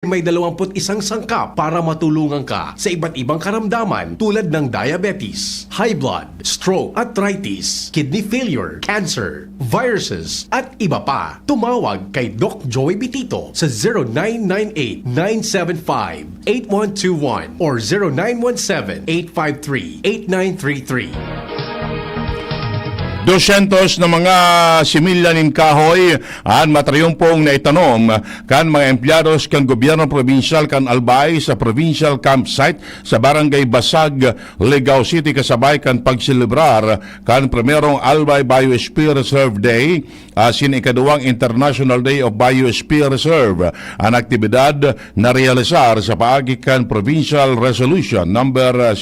May 21 sangkap para matulungan ka sa iba't ibang karamdaman tulad ng diabetes, high blood, stroke, arthritis, kidney failure, cancer, viruses, at iba pa. Tumawag kay Doc Joey Bitito sa 0998-975-8121 or 0917-853-8933. 200 na mga similyanin kahoy ang matriyumpong na itanom kan mga empleados kan gobyerno provincial kan Albay sa provincial campsite sa barangay Basag, Ligao City kasabay kan pagselebrar kan primerong Albay Biosphere Reserve Day asin ikaduwang International Day of Biosphere Reserve. Ang aktibidad na realisar sa paagi kan Provincial Resolution number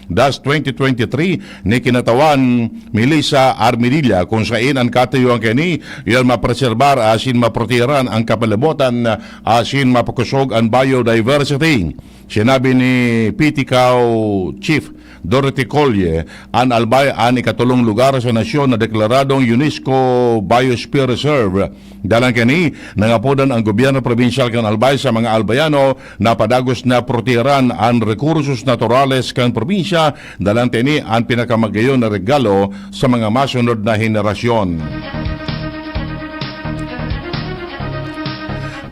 0813-2023 ni kinatawan Melissa Armidilla kung saan ang katayuan kini yan mapreserbar asin maprotiran ang kapalibutan asin mapakusog ang biodiversity. Sinabi ni PTCAO Chief Dorothy Colye, ang Albay ang ikatulong lugar sa nasyon na deklaradong UNESCO Biosphere Reserve. Dalang kini, nangapodan ang gobyerno provincial kan Albay sa mga Albayano na padagos na protiran ang rekursos naturales kan probinsya. Dalang tini ang pinakamagayon na regalo sa mga masunod na henerasyon.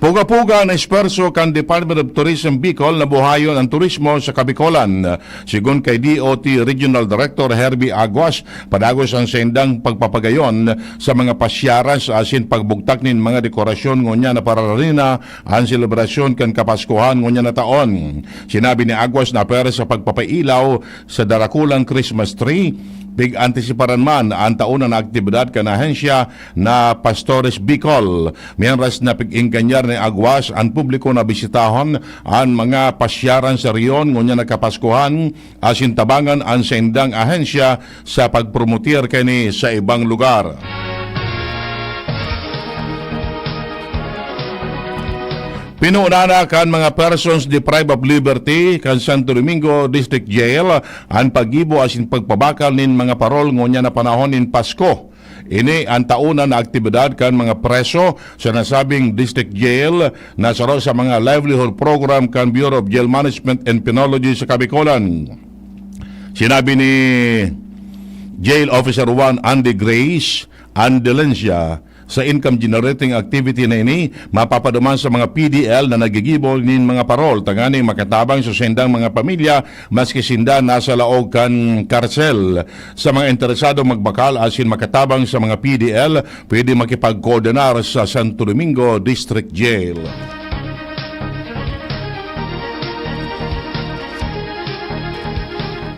Puga-puga na esperso kan Department of Tourism Bicol na buhayon ang turismo sa Kabicolan. Sigun kay DOT Regional Director Herbie Aguas, padagos ang sendang pagpapagayon sa mga pasyaras asin pagbugtak nin mga dekorasyon ngunya na pararina ang selebrasyon kan Kapaskuhan ngunya na taon. Sinabi ni Aguas na pera sa pagpapailaw sa darakulang Christmas tree, pig-antisiparan man ang taon na aktibidad kan ahensya na Pastores Bicol. Miyanras na pig-ingkanyar ni Aguas ang publiko na bisitahon ang mga pasyaran sa riyon ngunya nagkapaskuhan asin tabangan ang sendang ahensya sa pagpromotir kini sa ibang lugar. Pinuunana kan mga persons deprived of liberty kan Santo Domingo District Jail ang paggibo asin pagpabakal nin mga parol ngunya na panahon nin Pasko. Ini ang tauna na aktibidad kan mga preso sa nasabing district jail na saro sa mga livelihood program kan Bureau of Jail Management and Penology sa Kabicolan. Sinabi ni Jail Officer 1 Andy Grace Andelencia, sa income generating activity na ini, mapapaduman sa mga PDL na nagigibol nin mga parol, tangani makatabang sa sendang mga pamilya, maski sinda nasa laog kan karsel. Sa mga interesado magbakal asin makatabang sa mga PDL, pwede makipag-coordinar sa Santo Domingo District Jail.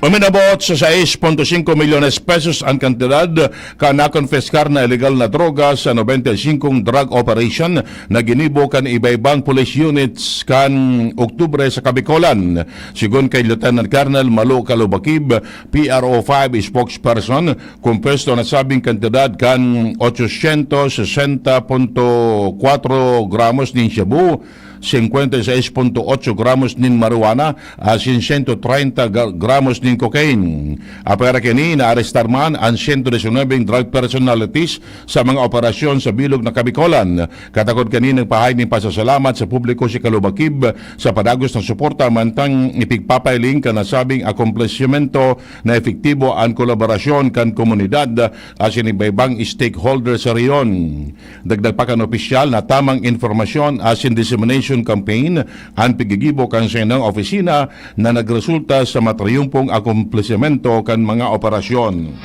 Uminabot sa 6.5 milyones pesos ang kantidad ka nakonfiskar na illegal na droga sa 95 drug operation na ginibo kan iba-ibang police units kan Oktubre sa Kabicolan. Sigun kay Lieutenant Colonel Malu Kalubakib, PRO5 spokesperson, kumpesto na sabing kantidad kan 860.4 gramos din shabu, 56.8 gramos nin marijuana, asin 130 gramos nin cocaine. Apera kini na-arestar man ang 119 drug personalities sa mga operasyon sa bilog na Kabicolan. Katakod kini nagpahay ng pasasalamat sa publiko si Kalubakib sa padagos ng suporta mantang ipigpapailing ka nasabing akomplesymento na efektibo ang kolaborasyon kan komunidad asin iba-ibang stakeholder sa riyon. Dagdag pa kan opisyal na tamang informasyon asin dissemination campaign ang pigigibo kan sa inang opisina na nagresulta sa matriyumpong akomplesymento kan mga operasyon.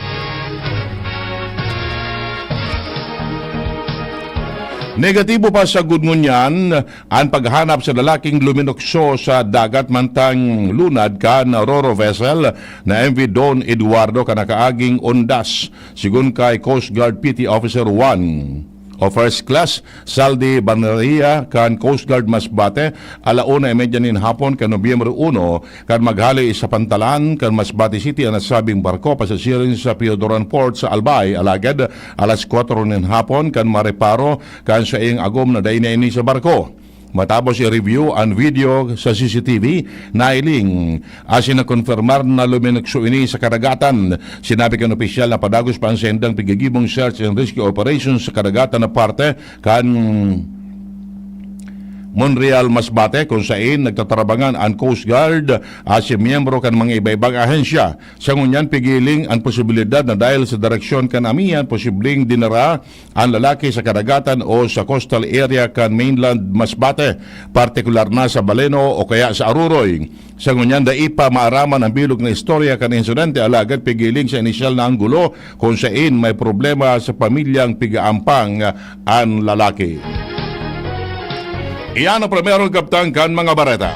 Negatibo pa sa Gudngunyan ang paghanap sa lalaking luminokso sa dagat mantang lunad kan Roro vessel na MV Don Eduardo kanakaaging undas. Sigun kay Coast Guard PT Officer 1 o First Class Saldi Banderia kan Coast Guard Masbate alauna imedyanin hapon kan Nobyembre 1 kan maghali sa Pantalan kan Masbate City ang nasabing barko pasasirin sa Piodoran Port sa Albay alagad alas 4 nin hapon kan mareparo kan sa iyang agom na day na ini sa barko. Matapos i-review ang video sa CCTV, nailing asin na konfirmar na luminokso ini sa karagatan. Sinabi kan opisyal na padagos pa ang sendang pigigibong search and rescue operations sa karagatan na parte kan Monreal Masbate kung saan nagtatrabangan ang Coast Guard as miyembro kan mga iba-ibang ahensya. Sa ngunyan pigiling ang posibilidad na dahil sa direksyon kan amiyan posibleng dinara ang lalaki sa kadagatan o sa coastal area kan mainland Masbate, partikular na sa Baleno o kaya sa Aruroy. Sa ngunyan daipa maaraman ang bilog na istorya kan insidente alagad pigiling sa inisyal na anggulo kung saan may problema sa pamilyang pigaampang ang lalaki. Iyan ang primerong kaptang kan mga bareta.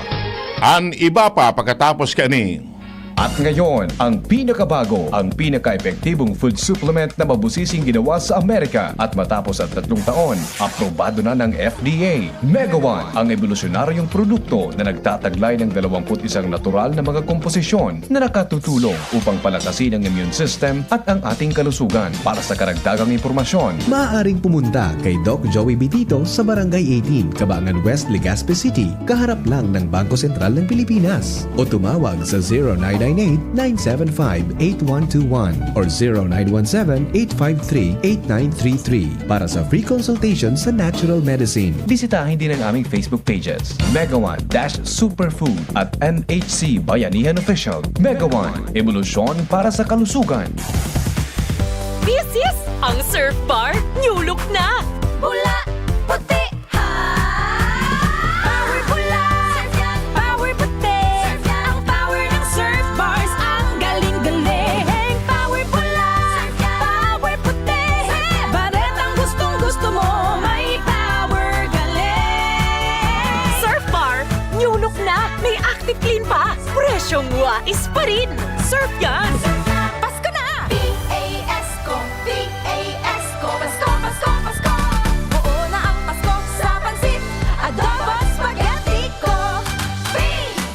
Ang iba pa pagkatapos kani. At ngayon, ang pinakabago, ang pinaka-epektibong food supplement na mabusising ginawa sa Amerika at matapos ang 3 taon, aprobado na ng FDA. Mega One, ang evolusyonaryong produkto na nagtataglay ng 21 natural na mga komposisyon na nakatutulong upang palakasin ang immune system at ang ating kalusugan. Para sa karagdagang impormasyon, Maaaring pumunta kay Doc Joey Bitito sa Barangay 18, Cabangan West, Legazpi City, kaharap lang ng Bangko Sentral ng Pilipinas. O tumawag sa 0998-975-8121 or 0917-853-8933 para sa free consultation sa natural medicine. bisitahin din ang aming Facebook pages, Mega One-Superfood at MHC Bayanihan Official. Mega One, evolusyon para sa kalusugan. This is ang Surf Bar New Look na! Pula, puti, ha! Power pula, power puti. Ang power ng Surf Bars, ang galing-galing. Power pula, power puti. Baret ang gustong-gusto mo, may power galing. Surf Bar New Look na! May active clean pa! Presyong wais pa rin! Surf yan! Pasko na! P-A-S-Co, Pasko, Pasko, Pasko. Buo na ang Pasko sa pansit, adobo, spaghetti ko.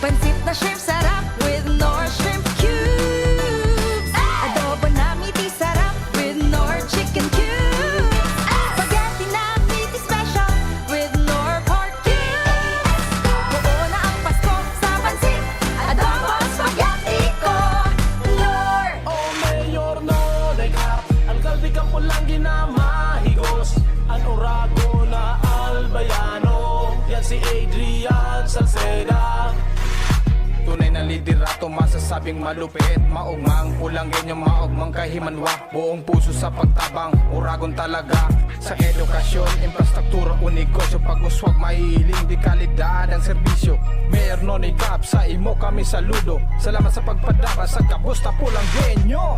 Pansit na shrimp sarap with Nor shrimp cubes. Adobo na meaty sarap with Nor chicken cubes. Spaghetti na meaty special with Nor pork cubes. Buo na ang Pasko sa pansit, adobo, spaghetti ko. Nor. Oh, Mayor no, dekap ang kalbikang pulang ginamahigos. Ang orago na albayano, yan si Adrian Salceda. Tunay na liderato, masasabing malupit. Maugmang pulang ganyan, maugmang kahimanwa. Buong puso sa pagtabang, uragon talaga. Sa edukasyon, infrastruktura, unegosyo. Pag-uswag, mahihiling, di kalidad ang serbisyo. Mayor no, dekap sa imo kami saludo. Salamat sa pagpadapa sa kabusta pulang genyo.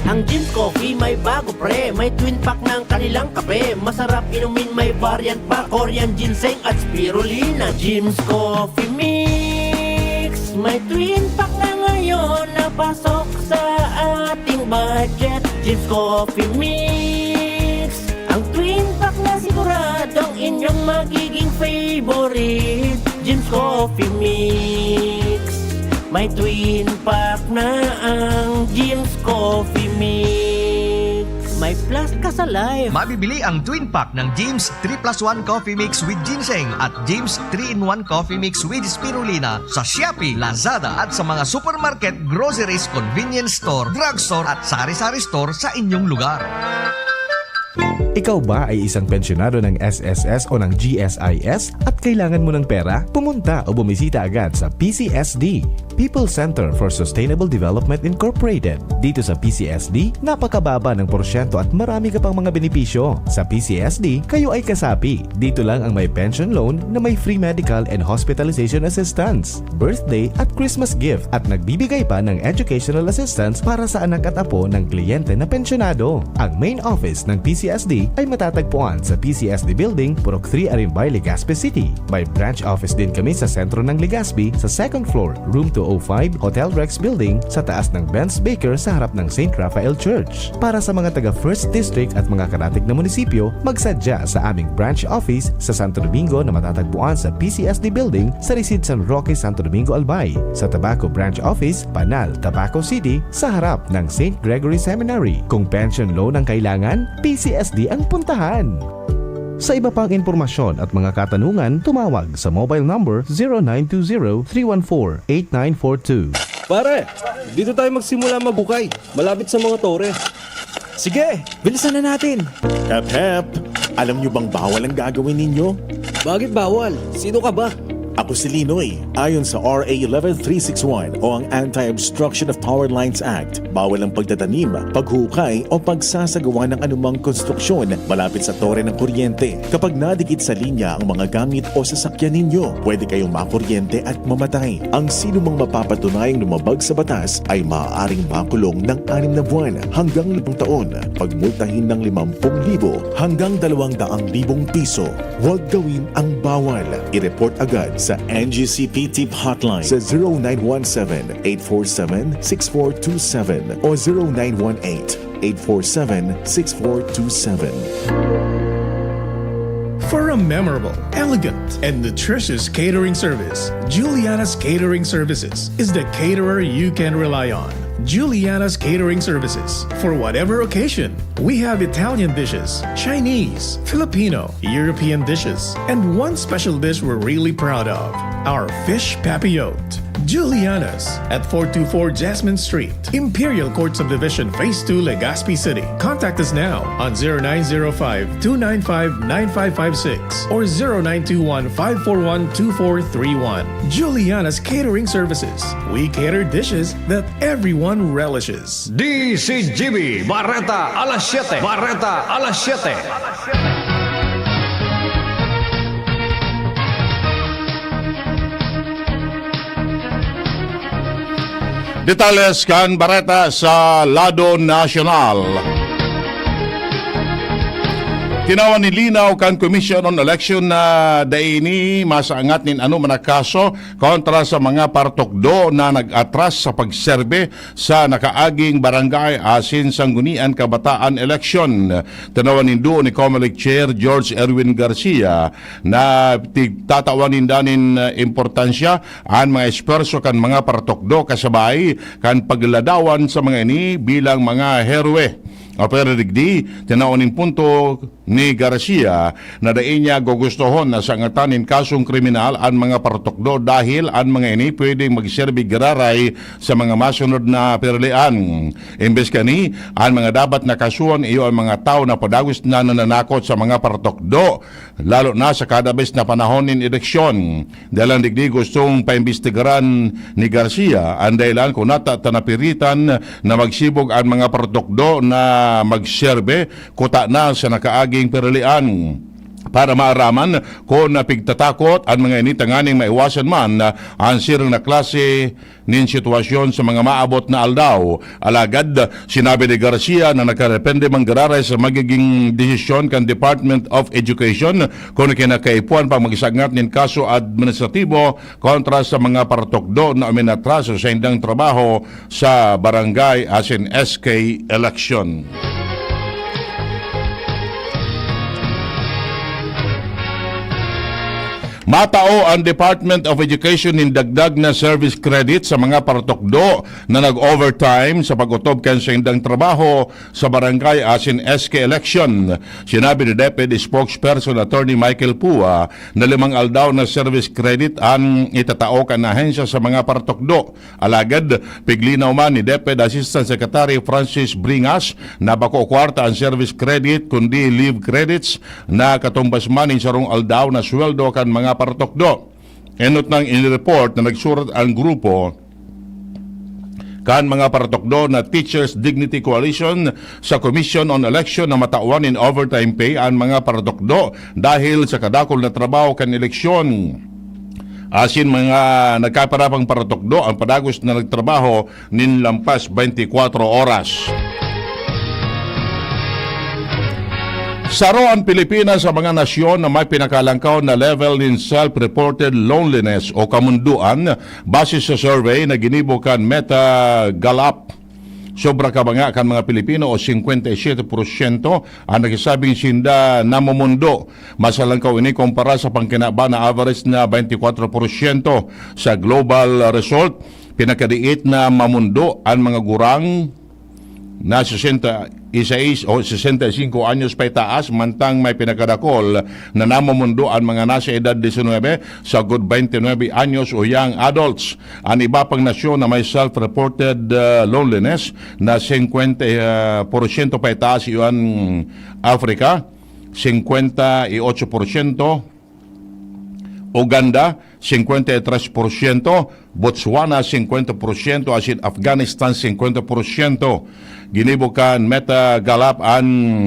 Ang Jim's Coffee may bago pre, may twin pack ng kanilang kape. Masarap inumin, may variant pa, Korean ginseng at spirulina. Jim's Coffee Mix, may twin pack na ngayon na pasok sa ating budget. Jim's Coffee Mix, ang twin pack na siguradong inyong magiging favorite. Jim's Coffee Mix, may twin pack na ang Jim's Coffee Mix. May plus ka sa life. Mabibili ang twin pack ng James 3+1 Coffee Mix with Ginseng at James 3-in-1 Coffee Mix with Spirulina sa Shopee, Lazada at sa mga supermarket, groceries, convenience store, drugstore at sari-sari store sa inyong lugar. Ikaw ba ay isang pensyonado ng SSS o ng GSIS at kailangan mo ng pera? Pumunta o bumisita agad sa PCSD, People Center for Sustainable Development Incorporated. Dito sa PCSD, napakababa ng porsyento at marami ka pang mga benepisyo. Sa PCSD, kayo ay kasapi. Dito lang ang may pension loan na may free medical and hospitalization assistance, birthday at Christmas gift at nagbibigay pa ng educational assistance para sa anak at apo ng kliyente na pensyonado. Ang main office ng PCSD ay matatagpuan sa PCSD Building, Purok 3 Arimbay, Legazpi City. May branch office din kami sa sentro ng Legazpi sa 2nd floor, room 205, Hotel Rex Building sa taas ng Benz Baker sa harap ng St. Raphael Church. Para sa mga taga 1st District at mga karatig na munisipyo, magsadya sa aming branch office sa Santo Domingo na matatagpuan sa PCSD Building sa Resid San Roque, Santo Domingo, Albay. Sa Tabaco Branch Office, Panal, Tabaco City sa harap ng St. Gregory Seminary. Kung pension loan ang kailangan, PCSD ang puntahan. Sa iba pang impormasyon at mga katanungan, tumawag sa mobile number 0920-314-8942. Pare, dito tayo magsimula magbukay. Malapit sa mga tore. Sige, bilisan na natin. Hep, alam nyo bang bawal ang gagawin ninyo? Bakit bawal? Sino ka ba? Ako si Linoy. Ayon sa RA 11361 o ang Anti-Obstruction of Power Lines Act, bawal ang pagtatanim, paghukay o pagsasagawa ng anumang konstruksyon malapit sa tore ng kuryente. Kapag nadikit sa linya ang mga gamit o sasakyan ninyo, pwede kayong makuryente at mamatay. Ang sino mang mapapatunayang lumabag sa batas ay maaaring makulong ng 6 na buwan hanggang 5 taon, pagmultahin ng 50,000 hanggang 200,000 piso. Huwag gawin ang bawal. I-report agad sa NGCP Tip Hotline sa 0917-847-6427 o 0918-847-6427. For a memorable, elegant, and nutritious catering service, Juliana's Catering Services is the caterer you can rely on. Juliana's Catering Services. For whatever occasion, we have Italian dishes, Chinese, Filipino, European dishes, and one special dish we're really proud of, our fish papillote. Juliana's at 424 Jasmine Street, Imperial Court Subdivision, Phase 2, Legazpi City. Contact us now on 0905-295-9556 or 0921-541-2431. Juliana's Catering Services. We cater dishes that everyone relishes. DCGB Barreta alas 7. Barreta alas 7. Detalles kan Barreta sa Lado Nacional. Tinawan ni Linaw kan Commission on Election na daini masaangat nin ano manakaso kontra sa mga partokdo na nag-atras sa pagserbe sa nakaaging barangay asin sanggunian kabataan election. Tinawan nindo ni Comelec Chair George Erwin Garcia na tatawanin danin importansya ang mga esperso kan mga partokdo kasabay kan pagladawan sa mga ini bilang mga herwe. Pero digdi, tinaonin punto ni Garcia na dain niya gugustuhon na sangatanin kasong kriminal ang mga partokdo dahil ang mga ini pwedeng magserbi gararay sa mga masunod na perlian. Imbes kani, ang mga dapat na kasuhan iyo ang mga tao na padagos na nananakot sa mga partokdo, lalo na sa kada bes na panahon ng eleksyon. Dahil ang digdi gustong paimbestigaran ni Garcia ang dahilan kung natatanapiritan na magsibog ang mga partokdo na magserbe kuta na sa nakaaging perlian para maaraman kung napigtatakot ang mga initanganing maiwasan man ang sirang na klase nin sitwasyon sa mga maabot na aldaw. Alagad, sinabi ni Garcia na nakarepende manggararay sa magiging desisyon kan Department of Education kung kinakaipuan pang magisagnat nin kaso administratibo kontra sa mga partokdo na uminatraso sa indang trabaho sa barangay asin SK election. Matao ang Department of Education ng dagdag na service credit sa mga partokdo na nag-overtime sa pag-utob kan sa indang trabaho sa barangay asin SK election. Sinabi ni Deputy Spokesperson Attorney Michael Pua na 5 aldaw na service credit ang itatao kan ahensya sa mga partokdo. Alagad, piglinaw man ni Deputy Assistant Secretary Francis Bringas na bako kwarta ang service credit kundi leave credits na katumbas man sa rong aldaw na sweldo kan mga partokdo. Enot nang inireport na nagsurat ang grupo kan mga partokdo na Teachers Dignity Coalition sa Commission on Election na matawan in overtime pay ang mga partokdo dahil sa kadakol na trabaho kan eleksyon. Asin mga nagkaparapang partokdo ang padagos na nagtrabaho nin lampas 24 oras. Saro ang Pilipinas sa mga nasyon na may pinakalangkaw na level in self-reported loneliness o kamunduan base sa survey na ginibo kan Meta Gallup. Sobra ka nga kan mga Pilipino o 57% ang nagsasabing sinda namumundo. Masalangkaw ini kumpara sa pangkinaba na average na 24% sa global result. Pinakadiit na mamundo ang mga gurang na 66 o 65 anyos pa itaas, mantang may pinakadakol na namamundo ang mga nasa edad 19 sa good 29 anyos o young adults. Ang iba pang nasyon na may self-reported loneliness na 50% pa itaas iyon Africa, 58%, Uganda 53%, Botswana 50%, asin Afghanistan 50%. Ginibukan Meta Gallup an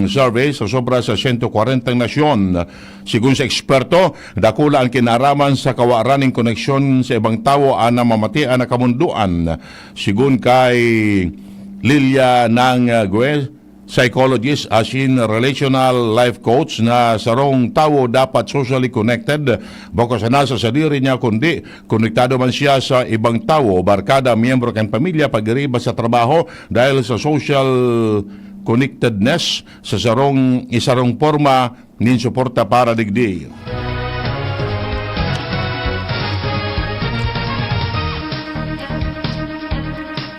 survey sa sobra sa 140 nasyon. Sigun sa eksperto, dakula ang kinaraman sa kawaraning koneksyon sa ibang tao ana mamatian na kamunduan. Sigun kay Lilia Nang Guez, psychologist asin relational life coach, na sarong tao dapat socially connected bako sa nasa sa diri niya kundi konektado man siya sa ibang tao, barkada, miyembro kan pamilya pagiriba sa trabaho dahil sa social connectedness sa isarong forma nin suporta para digdi.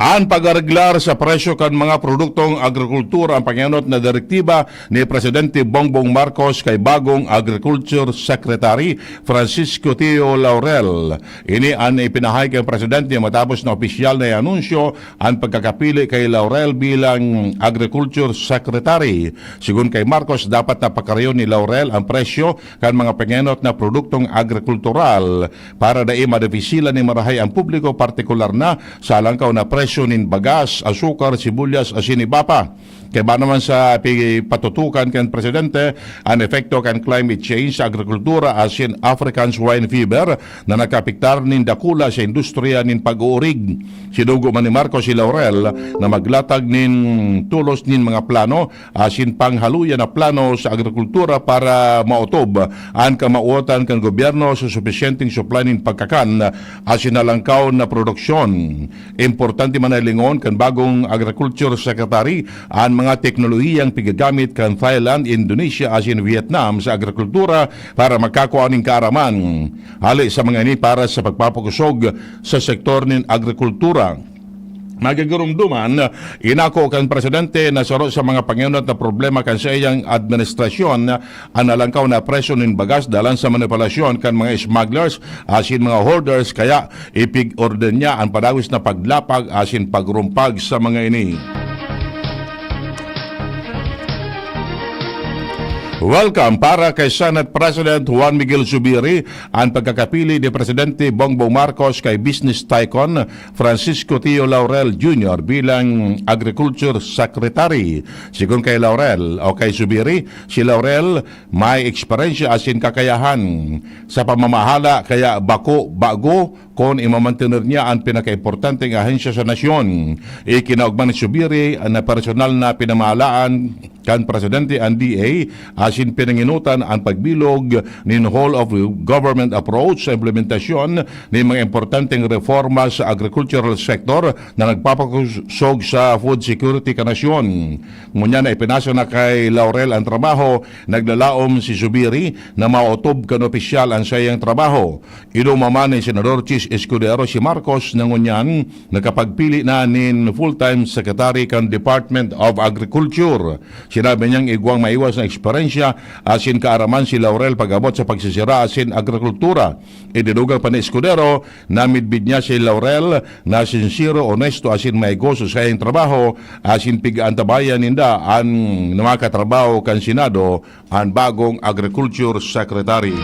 Ang pag-arreglar sa presyo kan mga produktong agrikultura ang pangyayot na direktiba ni Presidente Bongbong Marcos kay bagong Agriculture Secretary Francisco Tio Laurel. Ini ang ipinahay kay Presidente matapos na opisyal na anunsyo ang pagkakapili kay Laurel bilang Agriculture Secretary. Sigun kay Marcos, dapat napakarayon ni Laurel ang presyo kan mga pangyayot na produktong agrikultural para dai madefisila ni marahay ang publiko, partikular na sa langkaw na presyo nin bagas, asukar, sibuyas, asin ibapa. Kaya ba naman sa patutukan kan Presidente ang epekto kan climate change sa agrikultura asin African swine fever na nakapiktar nin dakula sa industriya nin pag-uurig. Sinugo man ni Marcos si Laurel na maglatag nin tulos nin mga plano asin panghaluyan na plano sa agrikultura para mautob ang kamauotan kan gobyerno sa sufisyenteng supply nin pagkakan asin nalangkaw na produksyon. Importante man ay lingon kan bagong Agriculture Secretary ang mga teknolohiyang pigagamit kan Thailand, Indonesia, asin Vietnam sa agrikultura para makakuha ning kaaraman. Hali sa mga ini para sa pagpapakusog sa sektor nin agrikultura. Magagurumduman, inako kan Presidente na saro sa mga pangyunat na problema kan sa iyang administrasyon ang nalangkaw na presyo nin bagas dalan sa manipulasyon kan mga smugglers asin mga hoarders, kaya ipig-order niya ang padawis na paglapag asin pagrumpag sa mga ini. Welcome para kay Senate President Juan Miguel Zubiri ang pagkakapili ni Presidente Bongbong Marcos kay business tycoon Francisco Tio Laurel Jr. bilang Agriculture Secretary. Sigun kay Laurel o kay Zubiri, si Laurel may eksperyensya asin kakayahan sa pamamahala, kaya bago kung imamantener niya ang pinakaimportanteng ahensya sa nasyon. Ikinaugman ni Zubiri na personal na pinamahalaan kan Presidente ang DA asin pinanginutan ang pagbilog nin whole of government approach sa implementasyon ng mga importanteng reforma sa agricultural sector na nagpapakusog sa food security ka nasyon. Ngunya na ipinasa na kay Laurel ang trabaho, naglalaom si Zubiri na mautob kan opisyal ang sayang trabaho. Inumaman ni Senador Chis Escudero si Marcos na ngunyan nakapagpili na nin full-time secretary kan Department of Agriculture. Sinabi niyang igwang maiwas na eksperyensya asin kaaraman si Laurel pag-abot sa pagsisira asin agrikultura. Idinugang pa ni Escudero na midbid niya si Laurel na sincero, honesto asin maigoso sa iyang trabaho asin pigaantabayan ninda ang namakatrabaho kan Senado ang bagong Agriculture Secretary.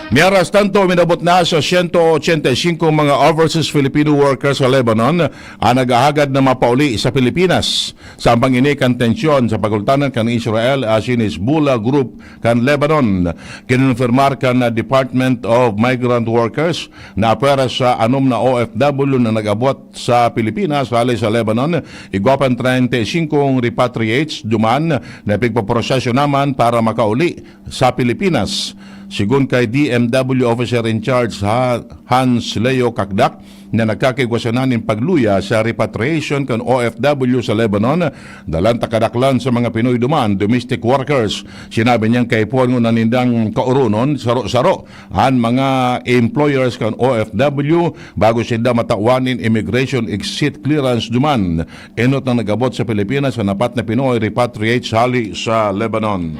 Mientras tanto, minabot na sa 185 mga overseas Filipino workers sa Lebanon ang nagahagad na mapauli sa Pilipinas. Sambang ini kan tensyon sa pagultanan kan Israel asin Hezbollah group kan Lebanon. Kinonfirmar kan Department of Migrant Workers na apera sa anom na OFW na nagabot sa Pilipinas hali sa Lebanon. Igwapan 35 repatriates duman na pigpaproseso naman para makauli sa Pilipinas. Sigun kay DMW Officer in Charge Hans Leo Kakdak na nagkakigwasanan ng pagluya sa repatriation kan OFW sa Lebanon, dalan takadaklan sa mga Pinoy duman, domestic workers. Sinabi niyang kay puwan ng nanindang kaurunon, saro-saro ang mga employers kan OFW bago sila matawanin immigration exit clearance duman. Enot na nagabot sa Pilipinas sa napat na Pinoy repatriates hali sa Lebanon.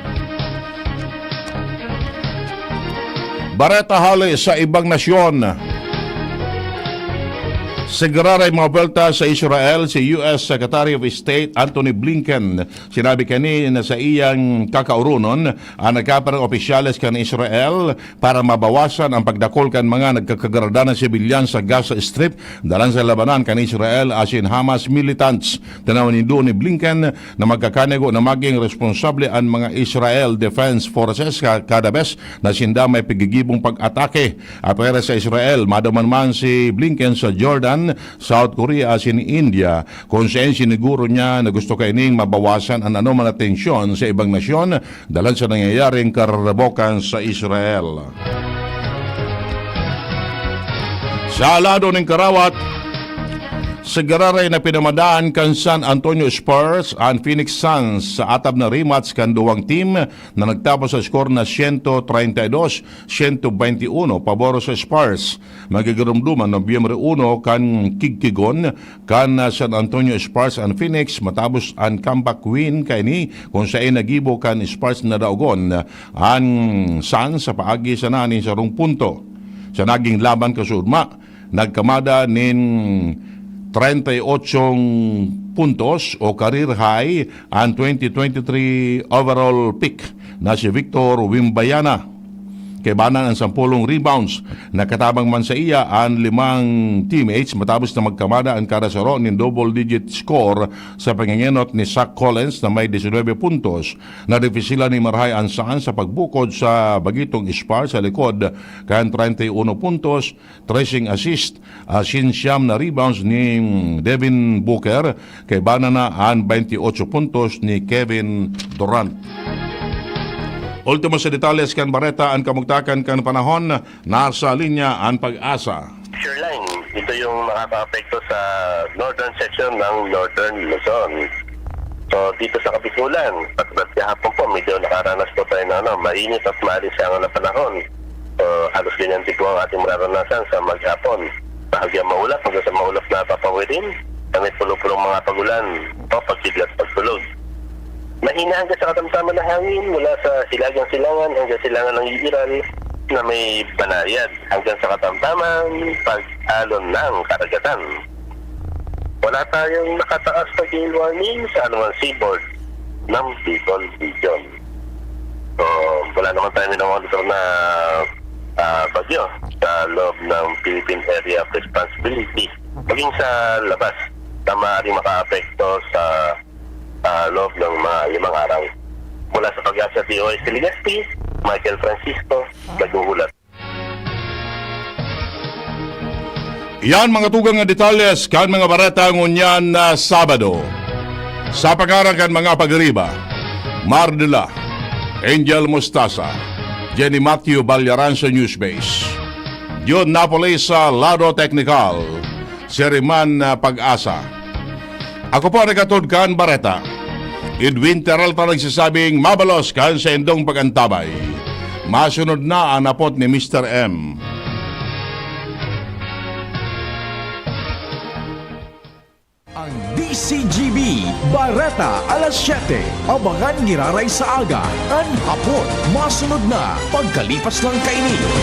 Bareta hali sa ibang nasyon. Siguraray mga belta sa Israel si U.S. Secretary of State Anthony Blinken. Sinabi kanina sa iyang kakaurunon ang nagkaparang opisyales kan Israel para mabawasan ang pagdakol kan mga nagkakagarada ng sibilyan sa Gaza Strip dalang sa labanan kan Israel asin Hamas militants. Tanawan ni Blinken na magkakanego na maging responsable ang mga Israel Defense Forces kada bes na sinda may pigigibong pag-atake. Apere sa Israel, madaman man si Blinken sa Jordan, South Korea asin India kung saan siniguro niya na gusto kaining mabawasan ang anuman na tensyon sa ibang nasyon dahil sa nangyayaring kararabokan sa Israel. Sa lado ng Karawat, sigararay na pinamadaan kan San Antonio Spurs ang Phoenix Suns sa atab na rematch kan duwang team na nagtapos sa skor na 132-121 pabor sa Spurs. Magigurumduman Nobyembre 1 kan Kigkigon kan San Antonio Spurs ang Phoenix matapos ang comeback win kay ni kung saan nagibo kan Spurs na daugon ang Suns sa paagi sa nanin sa rong punto. Sa naging laban kasudma, nagkamada nin 38 puntos o career high ang 2023 overall pick na si Victor Wimbayana. Kaibanan ang 10 rebounds. Nakatabang man sa iya ang 5 teammates matapos na magkamada ang karasaro ng double-digit score sa pangingenot ni Zach Collins na may 19 puntos. Narefisila ni Marhay Ansan sa pagbukod sa bagitong Spurs sa likod kan 31 puntos, 13 assist, siyam na rebounds ni Devin Booker. Kaibanan na ang 28 puntos ni Kevin Durant. Ultimo sa detalles kan Bareta ang kamugtakan kan panahon, nasa linya ang Pag-asa. Shoreline, ito yung makaka-apekto sa northern section ng northern Luzon. So dito sa Kapitulan, pagkat kahapon po, medyo nakaranas po tayo na mainit at maalisangan na panahon. So halos ganyan din po ang ating mararanasan sa maghapon. Bahagyang maulap hanggang sa maulap na papawidin, may pulo-pulong mga pagulan o pagkidlat pagtulog. Mahina hanggang sa katamtaman na hangin mula sa Silagang Silangan hanggang Silangan ng Iiral na may banayad hanggang sa katamtaman pag-alon ng karagatan. Wala tayong nakataas na gale warning sa anumang seaboard ng Bicol Region. So, wala naman tayo minamonitor na bagyo sa loob ng Philippine Area of Responsibility. Maging sa labas na maaaring maka-apekto sa loob ng mga 5 araw. Mula sa Pag-asa DOS Legazpi, Michael Francisco, naghuhulat. Yan mga tugang nga detalles kan mga barata ngunyan na Sabado. Sa pangarang kan mga pagriba, Mardela, Angel Mustasa, Jenny Matthew Balyaran sa Newsbase, John Napoli sa Lado Technical, Seriman na Pag-asa. Ako po nagatod kan Bareta. Edwin Terralta nagsasabing mabalos kan sa indong pagantabay. Masunod na ang napot ni Mr. M. Ang DCGB Bareta alas 7. Abangan giraray sa aga. Ang hapon, masunod na pagkalipas lang kainin.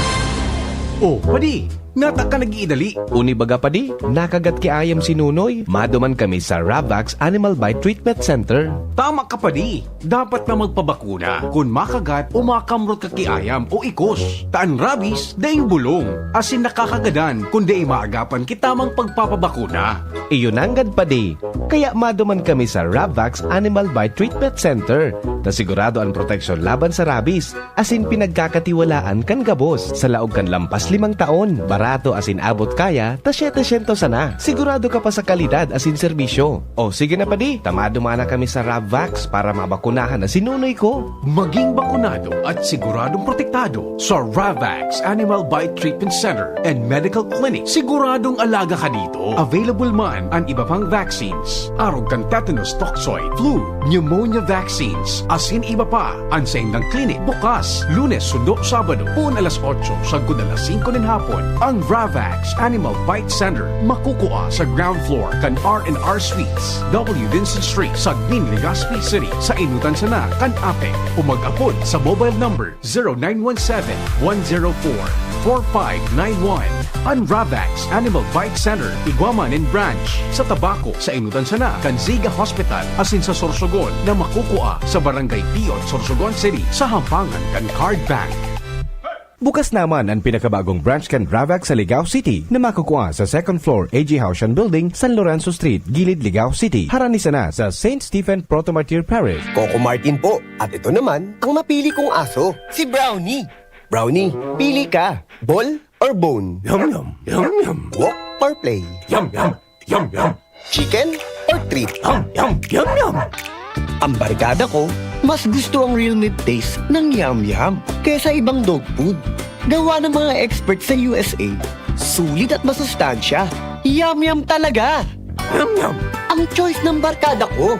Oh, padi, nata ka nag-iidali. Uni baga padi, nakagat ki ayam si Nunoy. Maduman kami sa Ravax Animal Bite Treatment Center. Tama ka padi, dapat na magpabakuna kung makagat o makamrot ka kiayam o ikos. Taan rabies, daing bulong. Asin nakakagadan kung di maagapan kitamang pagpapabakuna. Iyon anggad padi. Kaya maduman kami sa Ravax Animal Bite Treatment Center. Na sigurado ang proteksyon laban sa rabies. Asin pinagkakatiwalaan kan gabos. Sa laog kan lampas 5 taon. Barato asin abot kaya, ta 700 sana. Sigurado ka pa sa kalidad asin serbisyo. O sige na padi, tamado mana kami sa Ravax para mabakunahan na sinunoy ko. Maging bakunado at siguradong protektado sa Ravax Animal Bite Treatment Center and Medical Clinic. Siguradong alaga ka dito. Available man ang iba pang vaccines. Arog kan tetanus toxoid, flu, pneumonia vaccines. Asin iba pa, ang sa indang clinic bukas, Lunes, Sundo, Sabado, puun alas 8, sagod alas 5 ng hapon. Ang Ravax Animal Bite Center makukuha sa ground floor kan R&R Suites, W. Vincent Street, Sagmin, Legazpi City, sa Inutan Sana, kan Ape, o mag-apod sa mobile number 0917-104-4444 4591. Unravax Animal Bite Center, Iguaman and Branch. Sa Tabaco, sa Inutan Sana, Kanziga Hospital, asin sa Sorsogon na makukuha sa Barangay Piot, Sorsogon City, sa Hampangan kan Card Bank. Bukas naman ang pinakabagong branch kan Ravax sa Ligao City na makukuha sa second floor AG Haushan Building, San Lorenzo Street, Gilid, Ligao City. Haranisa na sa St. Stephen Protomartyr Parish. Coco Martin po. At ito naman, ang mapili kong aso, si Brownie. Brownie, pili ka. Ball or bone? Yum, yum. Yum, yum. Walk or play? Yum, yum. Yum, yum. Chicken or treat? Yum, yum. Yum, yum. Ang barkada ko, mas gusto ang real meat taste ng yum-yum kaysa ibang dog food. Gawa ng mga experts sa USA, sulit at masustansya. Yum-yum talaga! Yum, yum. Ang choice ng barkada ko,